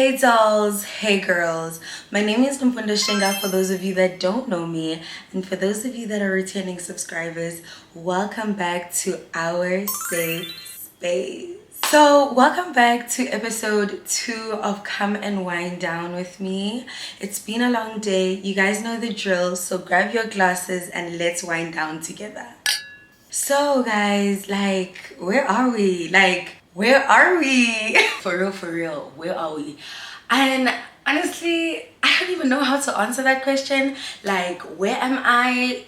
Hey dolls, hey girls. My name is Mpunda Shinga for those of you that don't know me, and for those of you that are returning subscribers, welcome back to our safe space. So welcome back to episode 2 of Come and Wind Down with me. It's been a long day, you guys know the drill, so grab your glasses and let's wind down together. So guys, where are we? Where are we? For real, where are we? And honestly, I don't even know how to answer that question. Where am I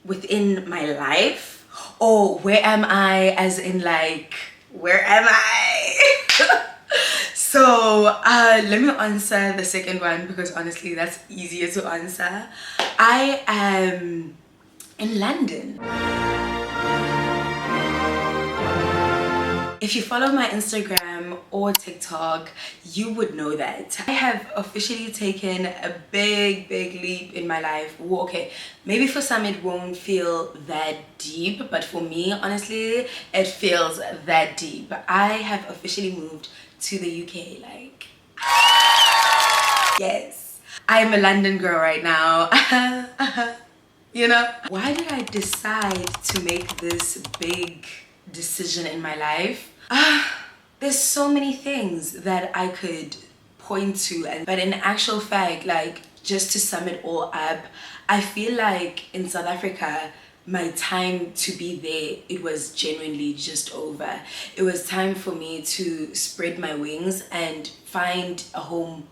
within my life? Or where am I as in where am I? So let me answer the second one because honestly that's easier to answer. I am in London. If you follow my Instagram or TikTok, you would know that I have officially taken a big leap in my life. Well, okay, maybe for some it won't feel that deep, but for me, honestly, it feels that deep. I have officially moved to the UK. Yes, I'm a London girl right now. You know, why did I decide to make this big decision in my life? There's so many things that I could point to, but in actual fact, just to sum it all up, I feel like in South Africa my time to be there, it was genuinely just over. It was time for me to spread my wings and find a home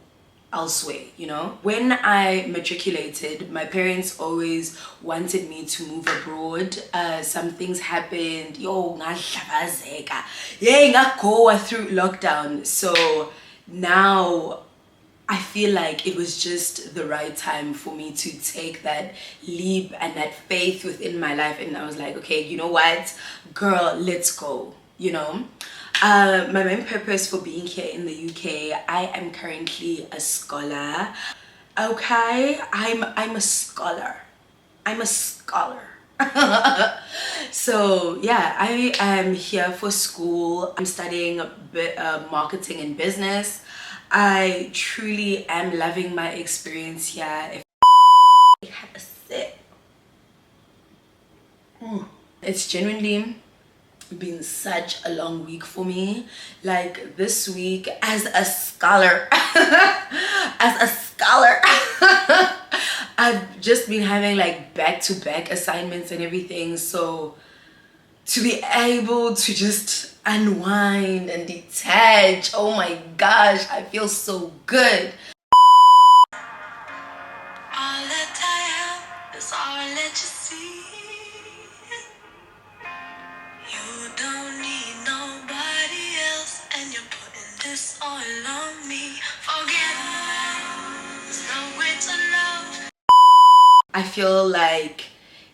elsewhere, you know. When I matriculated, my parents always wanted me to move abroad. Some things happened, ngahlavazeka, ngagoa through lockdown. So now I feel like it was just the right time for me to take that leap and that faith within my life, and I was like, okay, you know what, girl, let's go, you know. My main purpose for being here in the UK, I am currently a scholar. Okay, I'm a scholar. So yeah, I am here for school. I'm studying marketing and business. I truly am loving my experience here. If I had a sip. It's genuinely been such a long week for me. This week as a scholar I've just been having back-to-back assignments and everything, so to be able to just unwind and detach, oh my gosh, I feel so good. All that I have is all that you see. You don't need nobody else, and you're putting this all on me. Forgiveness, no way to love. I feel like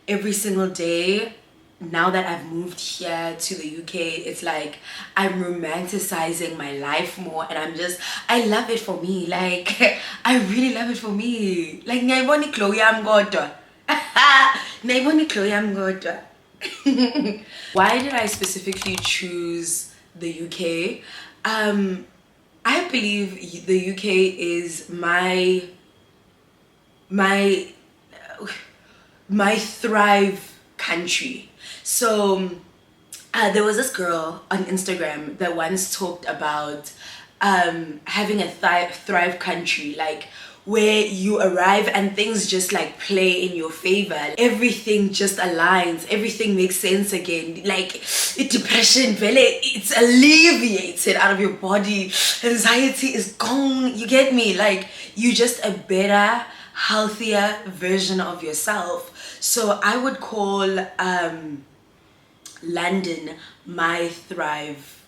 every single day now that I've moved here to the UK, it's like I'm romanticizing my life more, and I love it for me. I really love it for me. Ngiyayibona iglow yami kodwa. Ngiyayibona iglow yami kodwa. Why did I specifically choose the UK? I believe the UK is my thrive country. So there was this girl on Instagram that once talked about having a thrive country, where you arrive and things just play in your favor. Everything just aligns, everything makes sense again. Depression, it's alleviated out of your body, anxiety is gone, you get me? You just a better, healthier version of yourself. So I would call London my thrive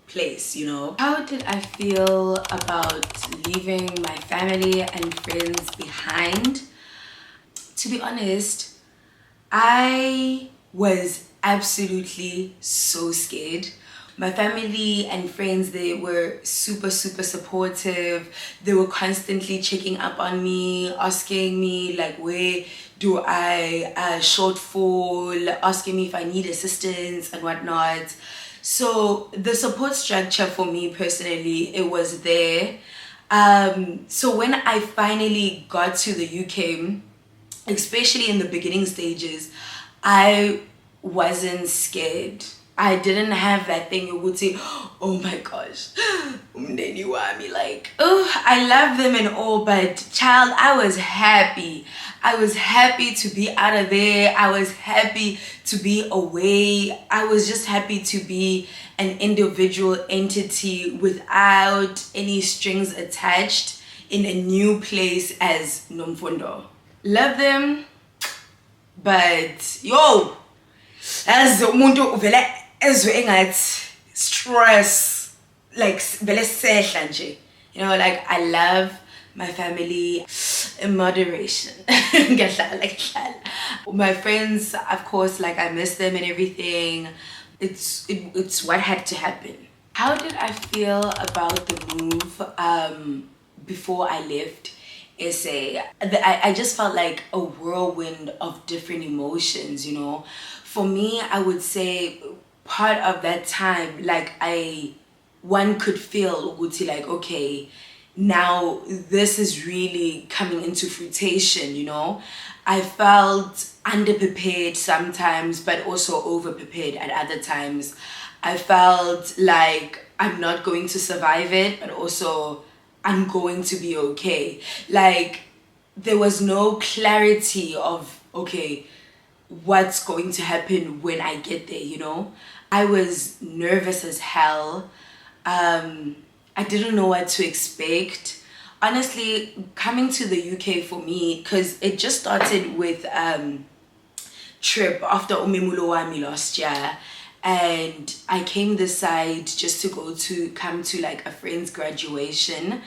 place, you know. How did I feel about leaving my family and friends behind? To be honest, I was absolutely so scared. My family and friends, they were super supportive. They were constantly checking up on me, asking me where do I shortfall, asking me if I need assistance and whatnot. So the support structure for me personally, it was there. So when I finally got to the UK, especially in the beginning stages, I wasn't scared. I didn't have that thing you would say, oh my gosh, umndeni wami, like, oh, I love them and all, but child, I was happy. I was happy to be out of there. I was happy to be away. I was just happy to be an individual entity without any strings attached in a new place as Nomfundo. Love them, but yo, as umuntu uvela ezwe engathi stress, like vele sehla nje, you know, like I love my family in moderation. My friends, of course, like I miss them and everything. It's what had to happen. How did I feel about the move before I left SA? I just felt like a whirlwind of different emotions, you know. For me, I would say part of that time, like one could feel like, okay, now this is really coming into fruition, you know. I felt underprepared sometimes, but also overprepared at other times. I felt like I'm not going to survive it, but also I'm going to be okay. Like there was no clarity of, okay, what's going to happen when I get there, you know. I was nervous as hell. I didn't know what to expect. Honestly, coming to the UK for me, because it just started with trip after Umemulo Wami last year, and I came this side just to come to like a friend's graduation,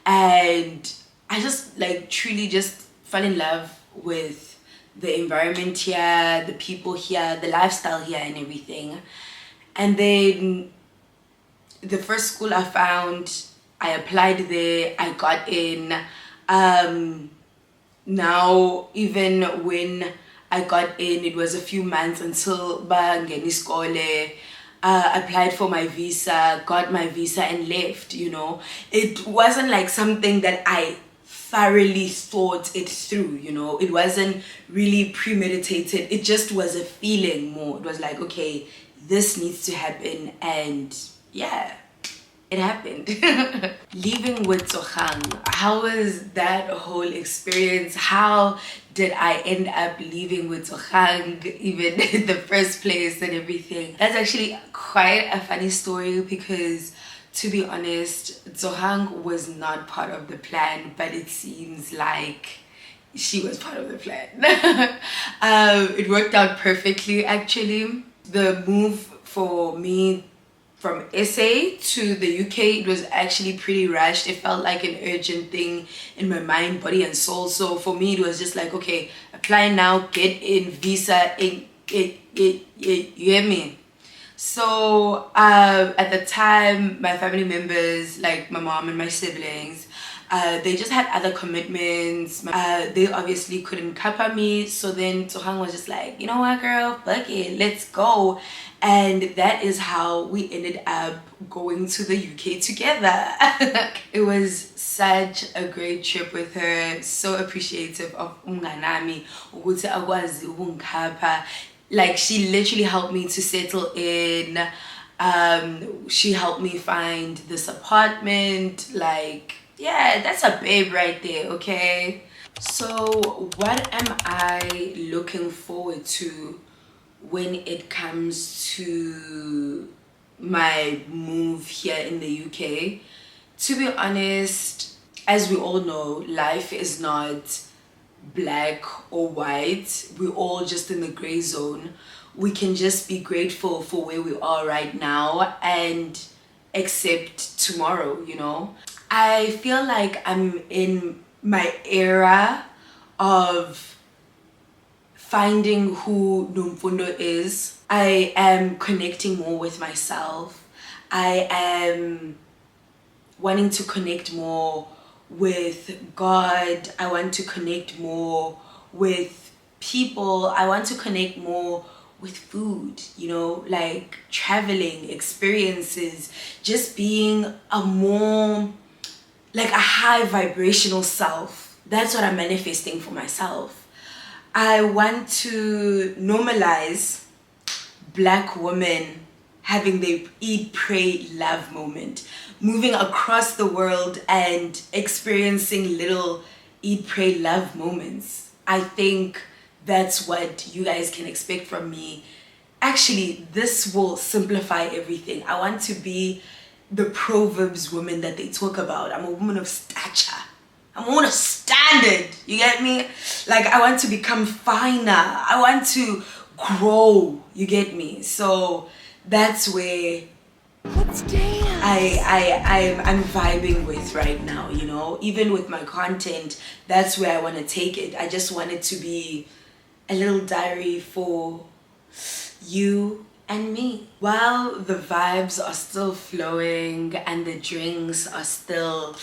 and I just like truly just fell in love with the environment here, the people here, the lifestyle here and everything. And then the first school I found, I applied there, I got in. Now even when I got in, it was a few months until bangeni iskole. Applied for my visa, got my visa and left, you know. It wasn't like something that I thoroughly thought it through, you know. It wasn't really premeditated. It just was a feeling more. It was like, okay, this needs to happen, and yeah, it happened. Leaving with Tsogang, how was that whole experience? How did I end up leaving with Tsogang even in the first place and everything? That's actually quite a funny story because, to be honest, Tsogang was not part of the plan, but it seems like she was part of the plan. It worked out perfectly, actually. The move for me from SA to the UK, it was actually pretty rushed. It felt like an urgent thing in my mind, body and soul. So for me, it was just like, okay, apply now, get in, visa, you hear me? So at the time, my family members, like my mom and my siblings, they just had other commitments. They obviously couldn't cover me. So then Tsogang was just like, you know what, girl, fuck it, let's go. And that is how we ended up going to the UK together. It was such a great trip with her. So appreciative of umnganami, ukuthi akwazi ukungikhapha. Like she literally helped me to settle in. She helped me find this apartment. Like, yeah, that's a babe right there, okay? So what am I looking forward to when it comes to my move here in the UK? To be honest, as we all know, life is not black or white. We're all just in the gray zone. We can just be grateful for where we are right now and accept tomorrow, you know. I feel like I'm in my era of finding who Nomfundo is. I am connecting more with myself. I am wanting to connect more with God. I want to connect more with people. I want to connect more with food, you know, like traveling, experiences, just being a more, like a high vibrational self. That's what I'm manifesting for myself. I want to normalize Black women having their eat, pray, love moment, moving across the world and experiencing little eat, pray, love moments. I think that's what you guys can expect from me. Actually, this will simplify everything. I want to be the Proverbs woman that they talk about. I'm a woman of stature. I'm a woman of standard. You get me? Like, I want to become finer. I want to grow. You get me? So that's where I'm vibing with right now, you know. Even with my content, that's where I want to take it. I just want it to be a little diary for you and me. While the vibes are still flowing and the drinks are still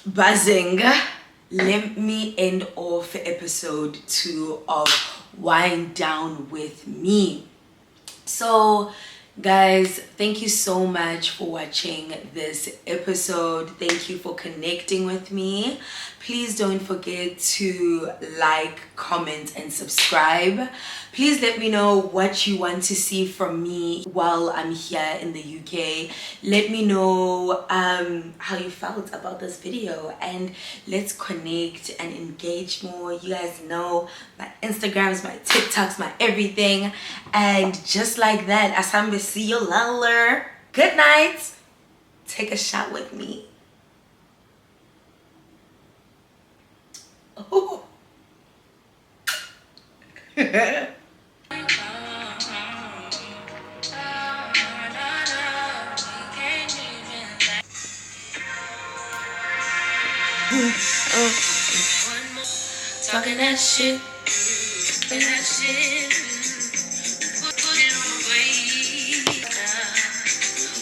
buzzing, let me end off episode 2 of Wind Down with Me. So guys, thank you so much for watching this episode. Thank you for connecting with me. Please don't forget to like, comment, and subscribe. Please let me know what you want to see from me while I'm here in the UK. Let me know how you felt about this video, and let's connect and engage more. You guys know my Instagrams, my TikToks, my everything. And just like that, Asambe, see you later. Good night. Take a shot with me. Oh. Talking that shit. Talking that shit. Put it on the way.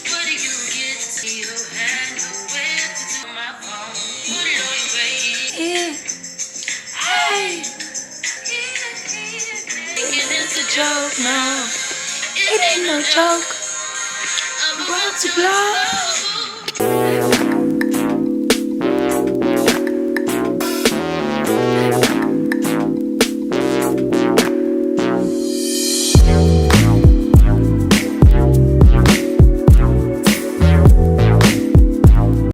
What do you get to you? Had nowhere to do my phone. Put it on your way. Yeah. Hey. Thinking it's a joke, no. It ain't no joke. I'm about to blow.